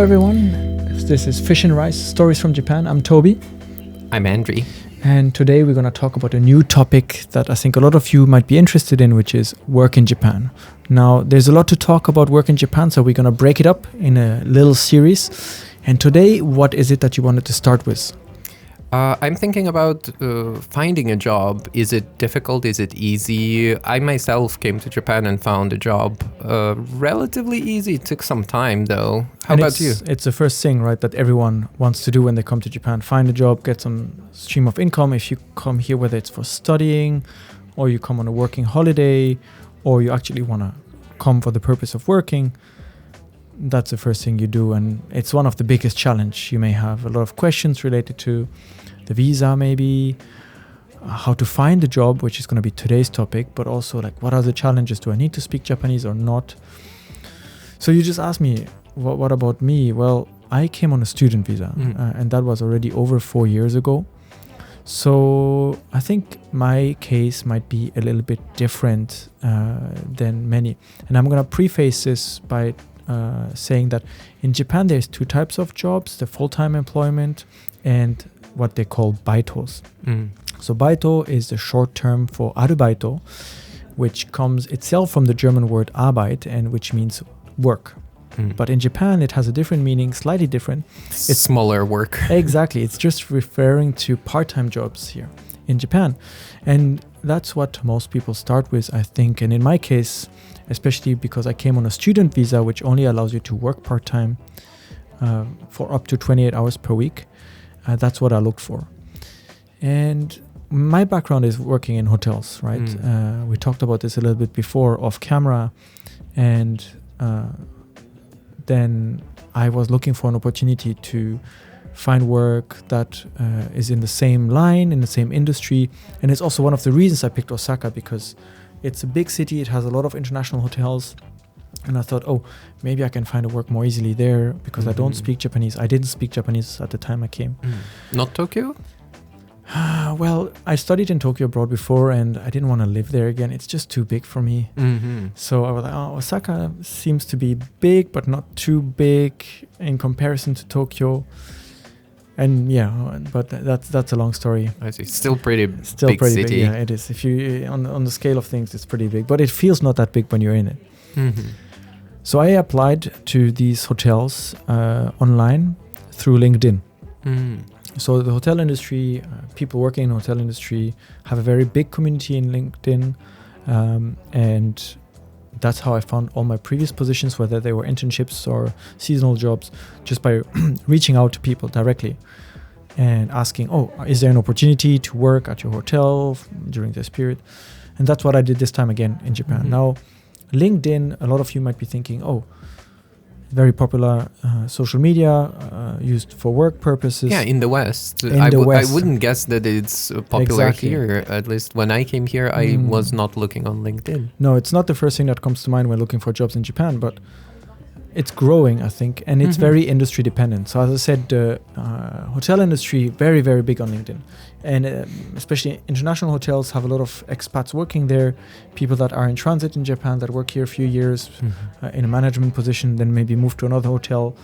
everyone. This is Fish and Rice, Stories from Japan. I'm Tobi. I'm Andri. And today we're going to talk about a new topic that I think a lot of you might be interested in, which is work in Japan. Now, there's a lot to talk about work in Japan, so we're going to break it up in a little series. And today, what is it that you wanted to start with? I'm thinking about finding a job. Is it difficult? Is it easy? I myself came to Japan and found a job relatively easy. It took some time though. How about you? It's the first thing, right, that everyone wants to do when they come to Japan. Find a job, get some stream of income. If you come here, whether it's for studying or you come on a working holiday or you actually want to come for the purpose of working, that's the first thing you do. And it's one of the biggest challenge you may have. A lot of questions related to the visa, maybe how to find a job, which is going to be today's topic, but also like what are the challenges? Do I need to speak Japanese or not? So you just asked me, what about me? Well, I came on a student visa and that was already over 4 years ago. So I think my case might be a little bit different than many. And I'm going to preface this by saying that in Japan there's two types of jobs, the full-time employment and what they call baitos. So baito is the short term for arubaito, which comes itself from the German word Arbeit and which means work. But in Japan it has a different meaning, slightly different. It's smaller work. Exactly. It's just referring to part-time jobs here in Japan. And that's what most people start with, I think. And in my case, especially because I came on a student visa, which only allows you to work part-time for up to 28 hours per week. That's what I looked for. And my background is working in hotels, right? We talked about this a little bit before off camera. And then I was looking for an opportunity to find work that is in the same line, in the same industry. And it's also one of the reasons I picked Osaka, because it's a big city. It has a lot of international hotels. And I thought, maybe I can find a work more easily there because I don't speak Japanese. I didn't speak Japanese at the time I came. Not Tokyo? Well, I studied in Tokyo abroad before and I didn't want to live there again. It's just too big for me. So I was like, Osaka seems to be big, but not too big in comparison to Tokyo. And yeah, but that's a long story. I see. Still pretty big pretty city. Big, yeah, it is. If you on the scale of things, it's pretty big, but it feels not that big when you're in it. So I applied to these hotels online through LinkedIn. So the hotel industry, people working in the hotel industry have a very big community in LinkedIn. And that's how I found all my previous positions, whether they were internships or seasonal jobs, just by reaching out to people directly and asking, is there an opportunity to work at your hotel during this period? And that's what I did this time again in Japan. Now, LinkedIn, a lot of you might be thinking, very popular social media used for work purposes. Yeah, in the West. I wouldn't guess that it's popular here. At least when I came here, I was not looking on LinkedIn. No, it's not the first thing that comes to mind when looking for jobs in Japan, but it's growing, I think, and it's very industry dependent. So as I said, the hotel industry, very, very big on LinkedIn. And especially international hotels have a lot of expats working there, people that are in transit in Japan that work here a few years in a management position, then maybe move to another hotel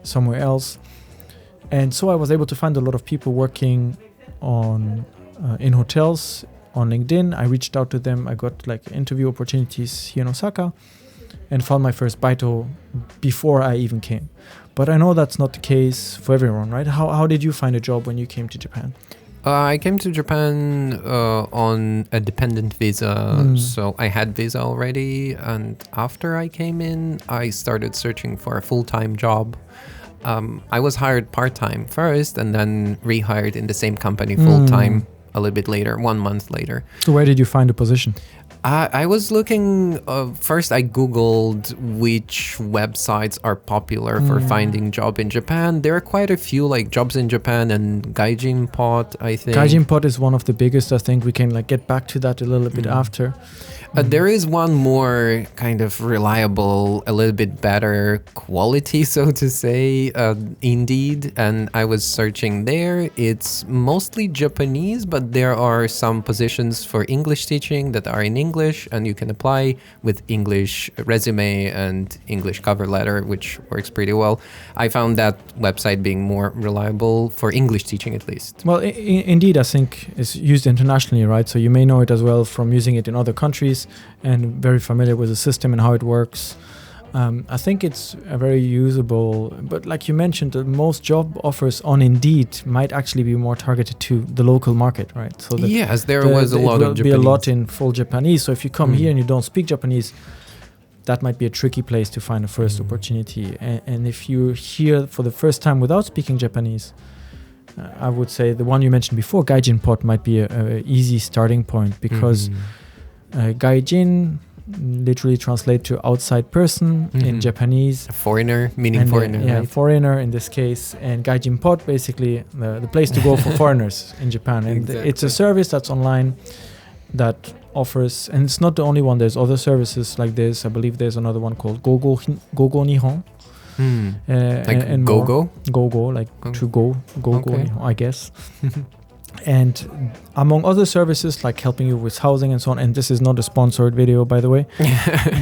somewhere else. And so I was able to find a lot of people working in hotels on LinkedIn. I reached out to them. I got interview opportunities here in Osaka and found my first baito before I even came. But I know that's not the case for everyone, right? How did you find a job when you came to Japan? I came to Japan on a dependent visa, so I had visa already. And after I came in, I started searching for a full-time job. I was hired part-time first and then rehired in the same company full-time a little bit later, 1 month later. So where did you find a position? I was looking, first I Googled which websites are popular for finding job in Japan. There are quite a few jobs in Japan and Gaijin Pot, I think. Gaijin Pot is one of the biggest. I think we can get back to that a little bit after. There is one more kind of reliable, a little bit better quality, so to say, Indeed, and I was searching there. It's mostly Japanese, but but there are some positions for English teaching that are in English, and you can apply with English resume and English cover letter, which works pretty well. I found that website being more reliable for English teaching, at least. Well, indeed, I think it's used internationally, right? So you may know it as well from using it in other countries and very familiar with the system and how it works. I think it's a very usable, but like you mentioned, most job offers on Indeed might actually be more targeted to the local market, right? So yes, there was a lot of Japanese. Be a lot in full Japanese. So if you come here and you don't speak Japanese, that might be a tricky place to find a first opportunity. And if you're here for the first time without speaking Japanese, I would say the one you mentioned before, Gaijin Pot, might be a easy starting point, because Gaijin literally translate to outside person in Japanese. A foreigner, meaning foreigner. Yeah, right? foreigner in this case. And Gaijin Pot, basically the place to go for foreigners in Japan. And it's a service that's online that offers, and it's not the only one. There's other services like this. I believe there's another one called Gogo Nihon. Like and Gogo? Gogo, like to go. Gogo Okay. Nihon, I guess. And among other services like helping you with housing and so on, and this is not a sponsored video, by the way,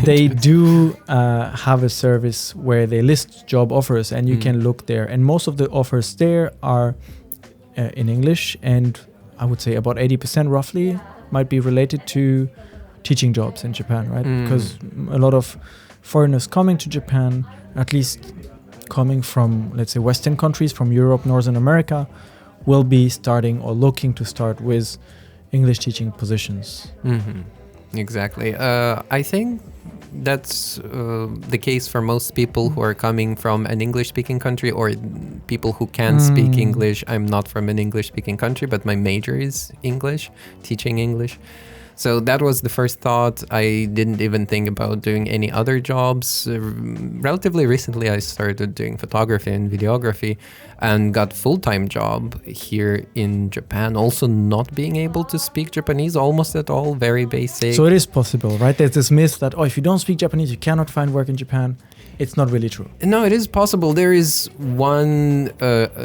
they do have a service where they list job offers, and you can look there. And most of the offers there are in English, and I would say about 80% roughly might be related to teaching jobs in Japan, right? Because a lot of foreigners coming to Japan, at least coming from, let's say, Western countries, from Europe, Northern America, will be starting or looking to start with English teaching positions. Exactly. I think that's the case for most people who are coming from an English-speaking country, or people who can speak English. I'm not from an English-speaking country, but my major is English, teaching English. So that was the first thought. I didn't even think about doing any other jobs. Relatively recently, I started doing photography and videography and got full-time job here in Japan. Also not being able to speak Japanese almost at all, very basic. So it is possible, right? There's this myth that, if you don't speak Japanese, you cannot find work in Japan. It's not really true. No, it is possible. There is one,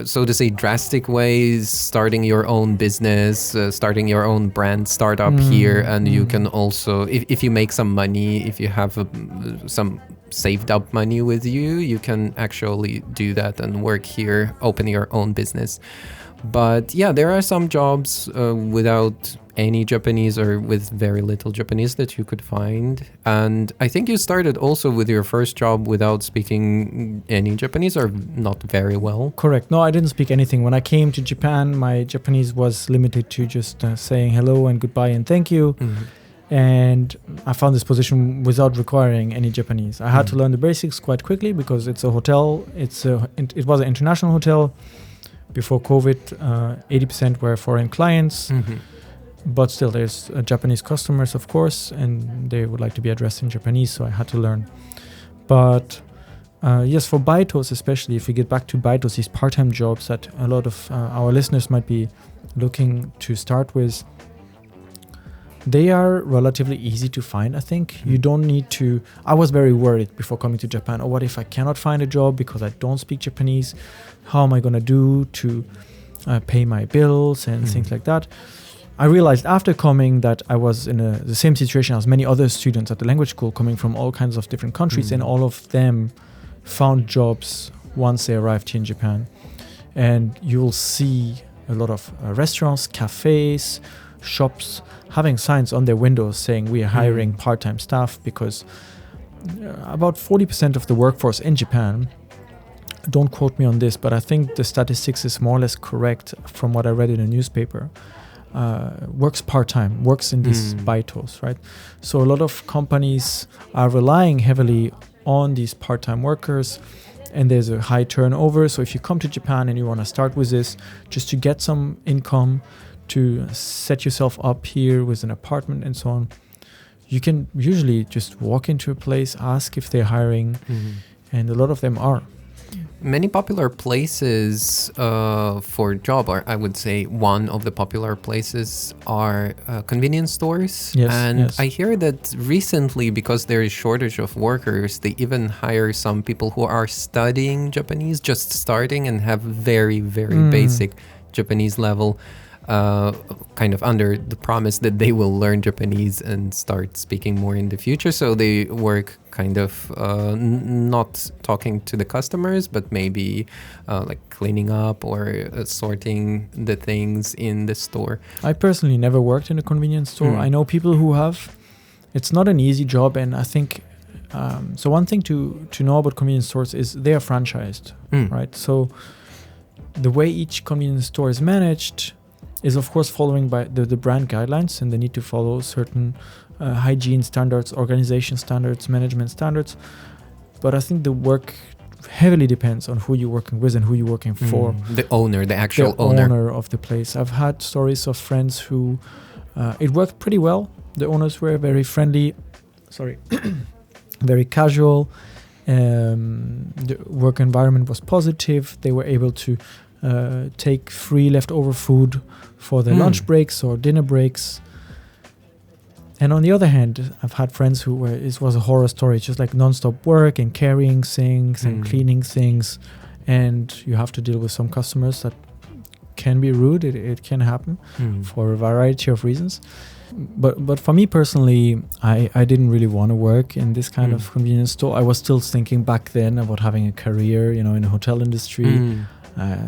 so to say, drastic way, starting your own business, starting your own brand startup here. And you can also, if you make some money, if you have some saved up money with you, you can actually do that and work here, open your own business. But yeah, there are some jobs without any Japanese or with very little Japanese that you could find. And I think you started also with your first job without speaking any Japanese, or not very well. Correct. No, I didn't speak anything. When I came to Japan, my Japanese was limited to just saying hello and goodbye and thank you. And I found this position without requiring any Japanese. I had to learn the basics quite quickly because it's a hotel. It was an international hotel. Before COVID, 80% were foreign clients. But still, there's Japanese customers, of course, and they would like to be addressed in Japanese, so I had to learn. But yes, for baitos especially, if we get back to baitos, these part-time jobs that a lot of our listeners might be looking to start with, they are relatively easy to find, I think. You don't need to... I was very worried before coming to Japan. What if I cannot find a job because I don't speak Japanese? How am I going to do to pay my bills and things like that? I realized after coming that I was in the same situation as many other students at the language school, coming from all kinds of different countries, and all of them found jobs once they arrived here in Japan. And you'll see a lot of restaurants, cafes, shops having signs on their windows saying we are hiring part-time staff, because about 40% of the workforce in Japan, don't quote me on this, but I think the statistics is more or less correct from what I read in a newspaper, works part-time, works in these baitos, right? So a lot of companies are relying heavily on these part-time workers, and there's a high turnover. So if you come to Japan and you want to start with this, just to get some income, to set yourself up here with an apartment and so on, you can usually just walk into a place, ask if they're hiring, and a lot of them are. Many popular places for job, or I would say one of the popular places, are convenience stores. Yes. I hear that recently, because there is shortage of workers, they even hire some people who are studying Japanese, just starting, and have very, very basic Japanese level. kind of under the promise that they will learn Japanese and start speaking more in the future. So they work kind of not talking to the customers, but maybe like cleaning up or sorting the things in the store. I personally never worked in a convenience store. I know people who have. It's not an easy job, and I think so. One thing to know about convenience stores is they are franchised, right? So the way each convenience store is managed is, of course, following by the brand guidelines, and they need to follow certain hygiene standards, organization standards, management standards. But I think the work heavily depends on who you're working with and who you're working for. The owner, the actual owner of the place. I've had stories of friends who it worked pretty well. The owners were very friendly, very casual. The work environment was positive. They were able to take free leftover food for their lunch breaks or dinner breaks. And on the other hand, I've had friends who it was a horror story, just like non-stop work and carrying things and cleaning things. And you have to deal with some customers that can be rude. It can happen for a variety of reasons. But for me personally, I didn't really want to work in this kind of convenience store. I was still thinking back then about having a career, in the hotel industry.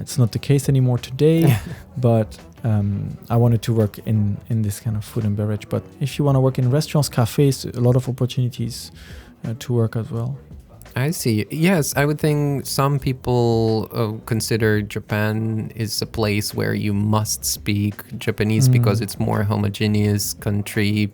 It's not the case anymore today, but I wanted to work in this kind of food and beverage. But if you want to work in restaurants, cafes, a lot of opportunities to work as well. I see. Yes, I would think some people consider Japan is a place where you must speak Japanese because it's more homogeneous country.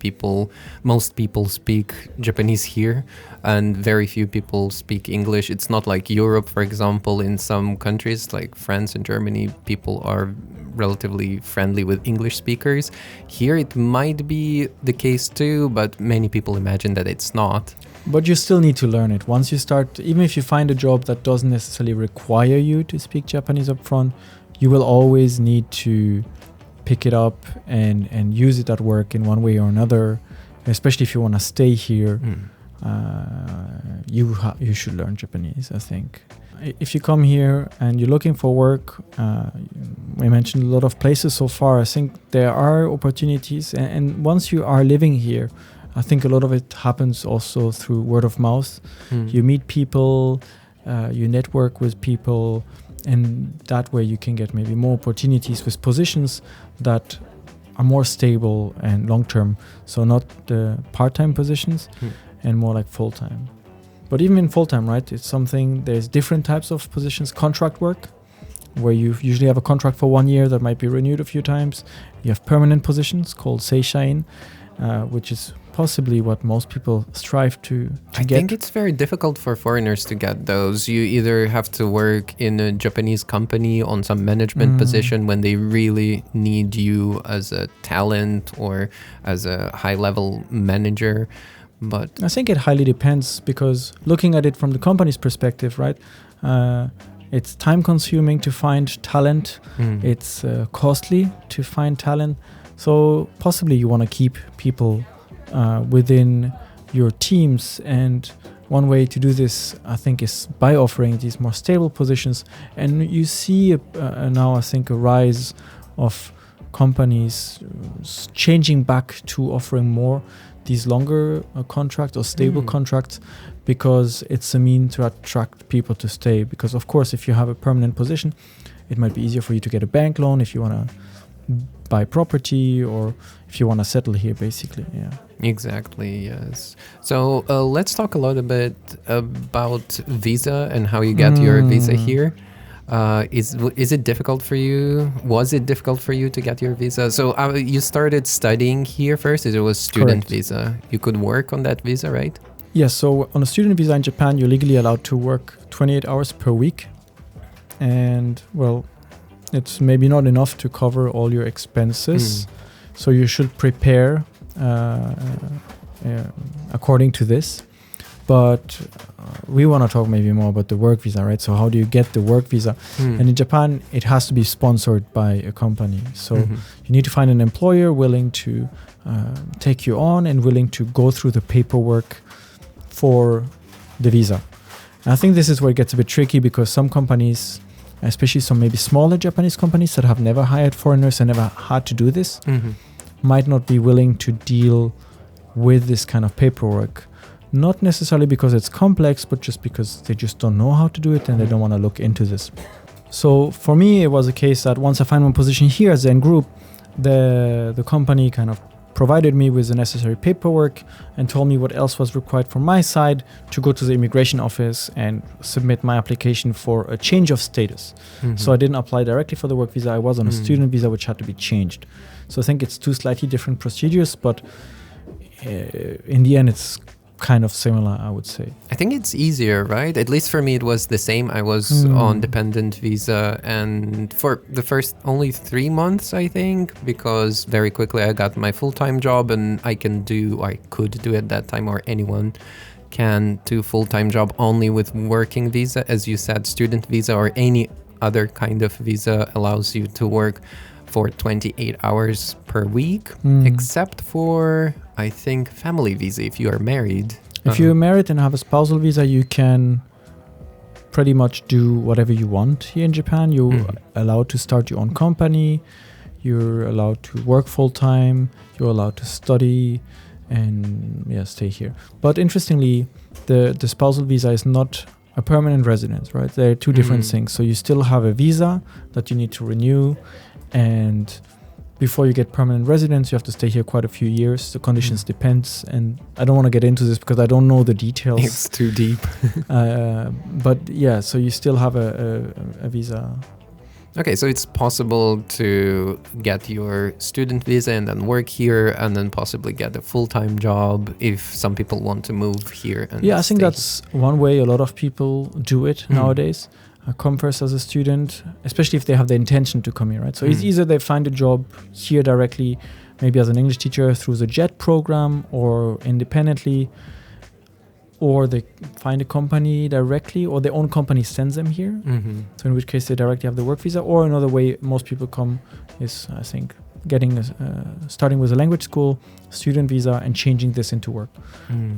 Most people speak Japanese here, and very few people speak English. It's not like Europe, for example. In some countries like France and Germany, people are relatively friendly with English speakers. Here it might be the case too, but many people imagine that it's not. But you still need to learn it. Once you start, even if you find a job that doesn't necessarily require you to speak Japanese up front, you will always need to pick it up and use it at work in one way or another. Especially if you want to stay here, you should learn Japanese, I think. If you come here and you're looking for work, we mentioned a lot of places so far. I think there are opportunities. And once you are living here, I think a lot of it happens also through word of mouth. You meet people, you network with people, and that way you can get maybe more opportunities with positions that are more stable and long-term. So not the part-time positions and more like full-time. But even in full-time, right, it's something, there's different types of positions. Contract work, where you usually have a contract for 1 year that might be renewed a few times. You have permanent positions called seishain, which is possibly what most people strive to get. I think it's very difficult for foreigners to get those. You either have to work in a Japanese company on some management position when they really need you as a talent or as a high-level manager. But I think it highly depends, because looking at it from the company's perspective, right, it's time-consuming to find talent. It's costly to find talent. So possibly you want to keep people within your teams, and one way to do this, I think, is by offering these more stable positions. And you see now, I think, a rise of companies changing back to offering more these longer contracts or stable contracts, because it's a means to attract people to stay. Because of course, if you have a permanent position, it might be easier for you to get a bank loan if you want to buy property, or if you want to settle here, basically. Yeah, exactly. Yes. So let's talk a little bit about visa and how you get your visa here. Is it difficult for you? Was it difficult for you to get your visa? So you started studying here first. It was student visa. You could work on that visa, right? Yes. So on a student visa in Japan, you're legally allowed to work 28 hours per week, and well, it's maybe not enough to cover all your expenses. So you should prepare according to this. But we want to talk maybe more about the work visa, right? So how do you get the work visa? And in Japan, it has to be sponsored by a company. So you need to find an employer willing to take you on and willing to go through the paperwork for the visa. And I think this is where it gets a bit tricky, because some companies especially some maybe smaller Japanese companies that have never hired foreigners and never had to do this, might not be willing to deal with this kind of paperwork. Not necessarily because it's complex, but just because they just don't know how to do it and they don't want to look into this. So for me, it was a case that once I find my position here at Zen Group, the company kind of provided me with the necessary paperwork and told me what else was required from my side to go to the immigration office and submit my application for a change of status. So I didn't apply directly for the work visa. I was on a student visa, which had to be changed. So I think it's two slightly different procedures, but in the end, it's kind of similar, I would say. I think it's easier, right? At least for me, it was the same. I was on dependent visa, and for the first only 3 months, I think, because very quickly I got my full-time job, and I could do at that time, or anyone can do full-time job only with working visa. As you said, student visa or any other kind of visa allows you to work for 28 hours per week, except for, I think, family visa if you are married. If you're married and have a spousal visa, you can pretty much do whatever you want here in Japan. You're allowed to start your own company, you're allowed to work full-time, you're allowed to study and stay here. But interestingly, the spousal visa is not a permanent residence, right? They're two different things. So you still have a visa that you need to renew, and before you get permanent residence, you have to stay here quite a few years. The conditions depends, and I don't want to get into this because I don't know the details. It's too deep. But yeah, so you still have a visa. Okay, so it's possible to get your student visa and then work here, and then possibly get a full-time job if some people want to move here. And I think that's one way a lot of people do it nowadays. Come first as a student, especially if they have the intention to come here, right? So it's either they find a job here directly, maybe as an English teacher through the JET program or independently, or they find a company directly, or their own company sends them here. So in which case they directly have the work visa. Or another way most people come is, I think, getting starting with a language school, student visa, and changing this into work.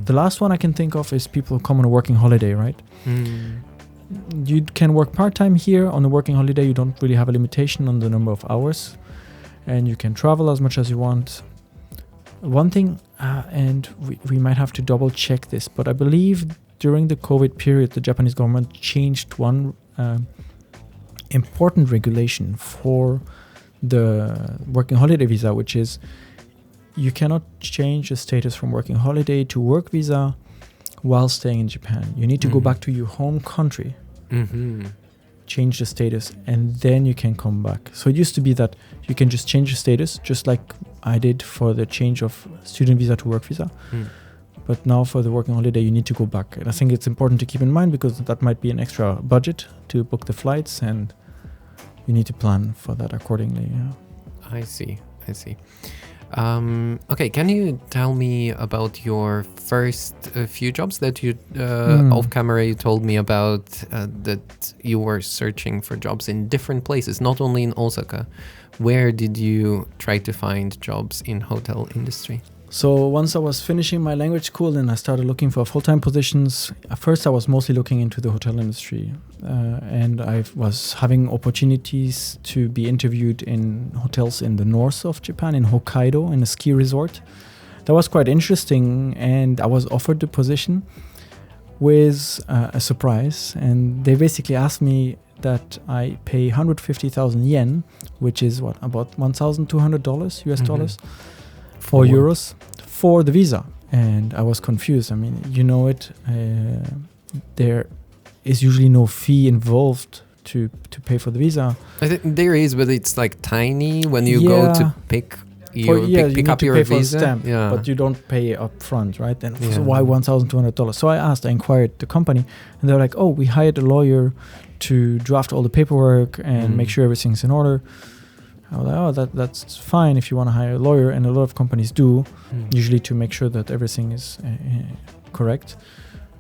The last one I can think of is people who come on a working holiday, right? You can work part-time here on a working holiday. You don't really have a limitation on the number of hours, and you can travel as much as you want. One thing, and we might have to double check this, but I believe during the COVID period, the Japanese government changed one important regulation for the working holiday visa, which is you cannot change the status from working holiday to work visa while staying in Japan. You need to go back to your home country, change the status, and then you can come back. So it used to be that you can just change the status, just like I did for the change of student visa to work visa. But now for the working holiday, you need to go back. And I think it's important to keep in mind because that might be an extra budget to book the flights, and you need to plan for that accordingly. I see. Okay, can you tell me about your first few jobs that you, off camera, you told me about that you were searching for jobs in different places, not only in Osaka. Where did you try to find jobs in hotel industry? So once I was finishing my language school and I started looking for full-time positions, at first I was mostly looking into the hotel industry. And I was having opportunities to be interviewed in hotels in the north of Japan, in Hokkaido, in a ski resort. That was quite interesting, and I was offered the position with a surprise. And they basically asked me that I pay 150,000 yen, which is about $1,200 US dollars. Or euros for the visa. And I was confused. I mean, you know it, there is usually no fee involved to pay for the visa. I think there is, but it's like tiny when you go to pick up your visa. Stamp, but you don't pay up front, right? And so why $1,200? So I inquired the company, and they're like, oh, we hired a lawyer to draft all the paperwork and make sure everything's in order. I was like, oh, that's fine if you want to hire a lawyer, and a lot of companies do, usually to make sure that everything is correct.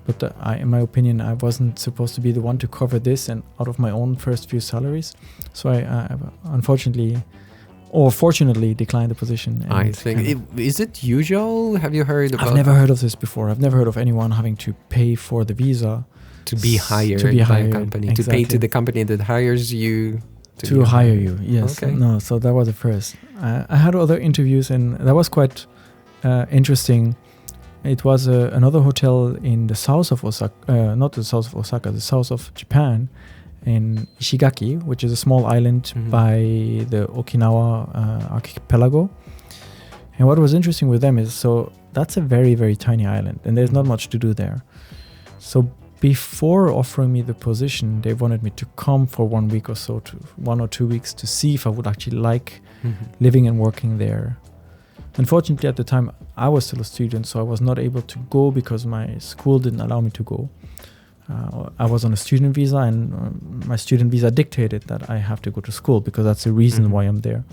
But in my opinion, I wasn't supposed to be the one to cover this, and out of my own first few salaries. So I unfortunately, or fortunately, declined the position. I think, is it usual? Have you heard about... I've never heard of this before. I've never heard of anyone having to pay for the visa. To be hired by a company, exactly. to pay to the company that hires you. To hire you, yes. Okay. No, so that was the first. I had other interviews, and that was quite interesting. It was another hotel in the south of Osaka, not the south of Osaka, the south of Japan, in Ishigaki, which is a small island by the Okinawa archipelago. And what was interesting with them is, so that's a very, very tiny island, and there's not much to do there. So before offering me the position, they wanted me to come for 1 week or so, to 1 or 2 weeks, to see if I would actually like living and working there. Unfortunately, at the time, I was still a student, so I was not able to go because my school didn't allow me to go. I was on a student visa, and my student visa dictated that I have to go to school because that's the reason why I'm there.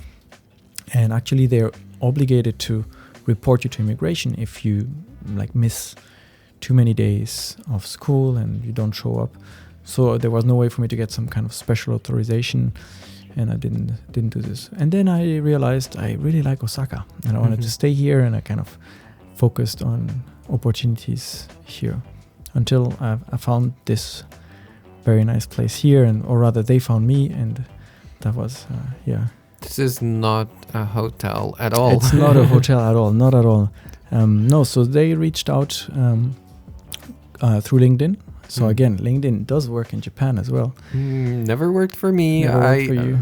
And actually, they're obligated to report you to immigration if you miss too many days of school and you don't show up. So there was no way for me to get some kind of special authorization, and I didn't do this. And then I realized I really like Osaka, and I wanted to stay here, and I kind of focused on opportunities here until I found this very nice place here, or rather they found me, and that was This is not a hotel at all. It's not a hotel at all, not at all. No, so they reached out through LinkedIn. So again, LinkedIn does work in Japan as well. Never worked for me. Never worked for you.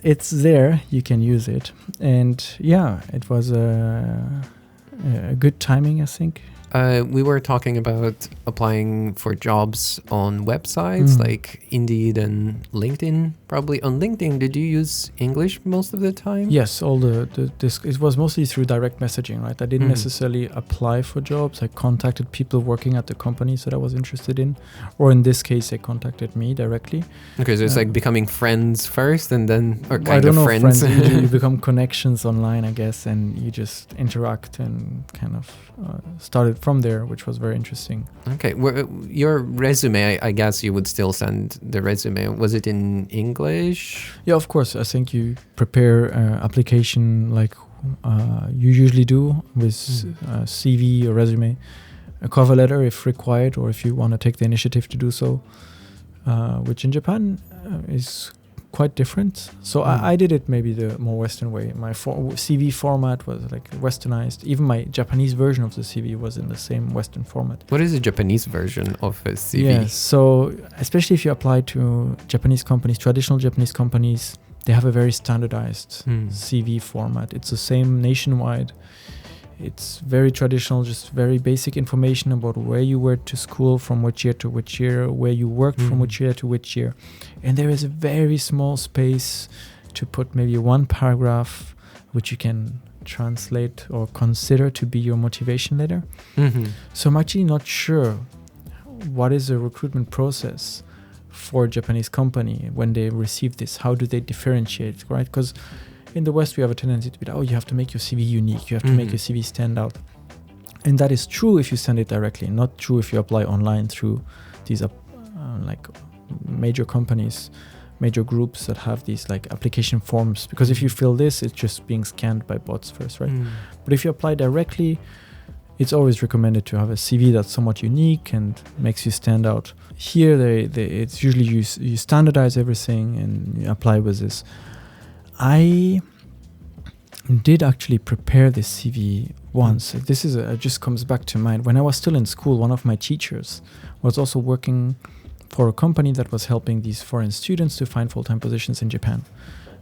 It's there. You can use it, and it was a good timing, I think. We were talking about applying for jobs on websites like Indeed and LinkedIn. Probably on LinkedIn, did you use English most of the time? Yes, it was mostly through direct messaging, right? I didn't necessarily apply for jobs. I contacted people working at the companies that I was interested in, or in this case, they contacted me directly. Okay, so it's like becoming friends first, and then, or kind of friends. Usually you become connections online, I guess, and you just interact and kind of started from there, which was very interesting. Okay, your resume, I guess you would still send the resume. Was it in English? Yeah, of course. I think you prepare application like you usually do with CV or resume, a cover letter if required, or if you want to take the initiative to do so, which in Japan is quite different. So I did it maybe the more Western way. My CV format was like westernized. Even my Japanese version of the CV was in the same Western format. What is the Japanese version of a CV? Yeah, so especially if you apply to Japanese companies, traditional Japanese companies, they have a very standardized CV format. It's the same nationwide. It's very traditional, just very basic information about where you went to school, from which year to which year, where you worked from which year to which year. And there is a very small space to put maybe one paragraph, which you can translate or consider to be your motivation letter. So I'm actually not sure what is the recruitment process for a Japanese company when they receive this. How do they differentiate, right? Because in the West, we have a tendency to be like, you have to make your CV unique. You have to make your CV stand out. And that is true if you send it directly, not true if you apply online through these like major companies, major groups that have these like application forms. Because if you fill this, it's just being scanned by bots first, right? But if you apply directly, it's always recommended to have a CV that's somewhat unique and makes you stand out. Here, it's usually you standardize everything and you apply with this. I did actually prepare this CV once. This is just comes back to mind. When I was still in school, one of my teachers was also working for a company that was helping these foreign students to find full-time positions in Japan.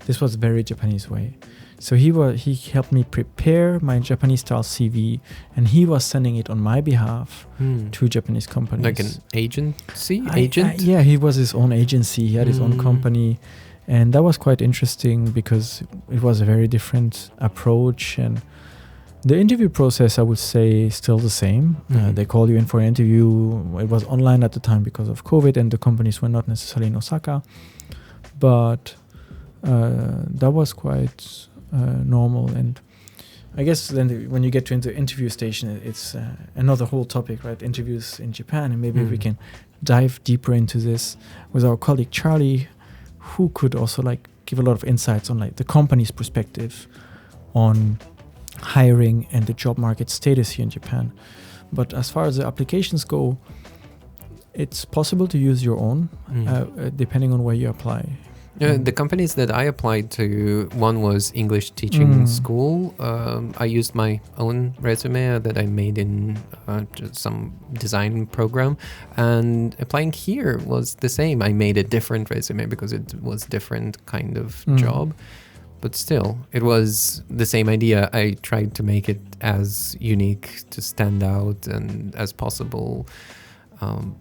This was very Japanese way. So he helped me prepare my Japanese-style CV, and he was sending it on my behalf to Japanese companies. Like an agency? Yeah, he was his own agency. He had his own company. And that was quite interesting because it was a very different approach. And the interview process, I would say, is still the same. They call you in for an interview. It was online at the time because of COVID, and the companies were not necessarily in Osaka. But that was quite normal. And I guess then when you get to the interview station, it's another whole topic, right? Interviews in Japan. And maybe we can dive deeper into this with our colleague Charlie, who could also give a lot of insights on the company's perspective on hiring and the job market status here in Japan. But as far as the applications go, it's possible to use your own, depending on where you apply. The companies that I applied to, one was English teaching school. I used my own resume that I made in some design program, and applying here was the same. I made a different resume because it was different kind of job, but still, it was the same idea. I tried to make it as unique to stand out and as possible.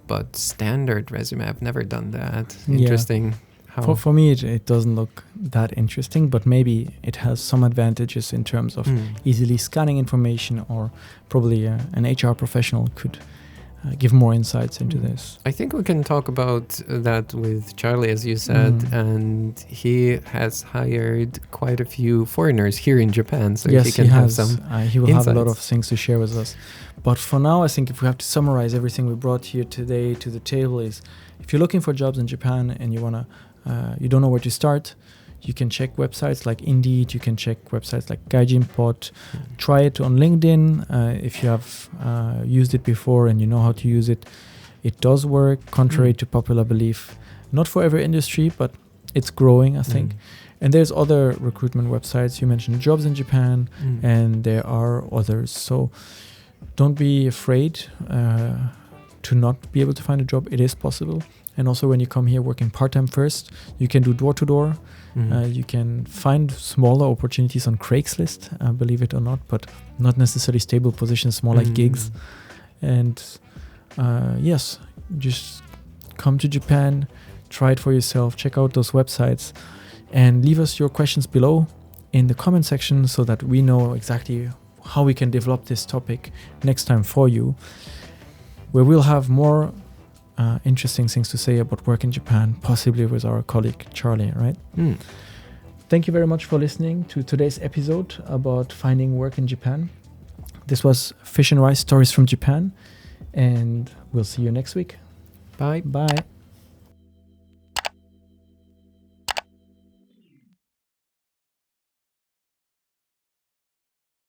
But standard resume, I've never done that. Interesting. For me, it doesn't look that interesting, but maybe it has some advantages in terms of easily scanning information, or probably an HR professional could give more insights into this. I think we can talk about that with Charlie, as you said, and he has hired quite a few foreigners here in Japan, so yes, he can have some he will insights. have a lot of things to share with us. But for now, I think if we have to summarize everything we brought here today to the table, is if you're looking for jobs in Japan and you don't know where to start, you can check websites like Indeed, you can check websites like Gaijinpot, try it on LinkedIn. If you have used it before and you know how to use it, it does work, contrary to popular belief. Not for every industry, but it's growing, I think. And there's other recruitment websites. You mentioned Jobs in Japan, and there are others. So don't be afraid to not be able to find a job. It is possible. And also when you come here working part-time first, you can do door-to-door. You can find smaller opportunities on Craigslist, believe it or not, but not necessarily stable positions, more like gigs. And yes, just come to Japan, try it for yourself, check out those websites, and leave us your questions below in the comment section so that we know exactly how we can develop this topic next time for you, where we'll have more interesting things to say about work in Japan, possibly with our colleague Charlie, right? Thank you very much for listening to today's episode about finding work in Japan. This was Fish and Rice Stories from Japan, and we'll see you next week. Bye. Bye.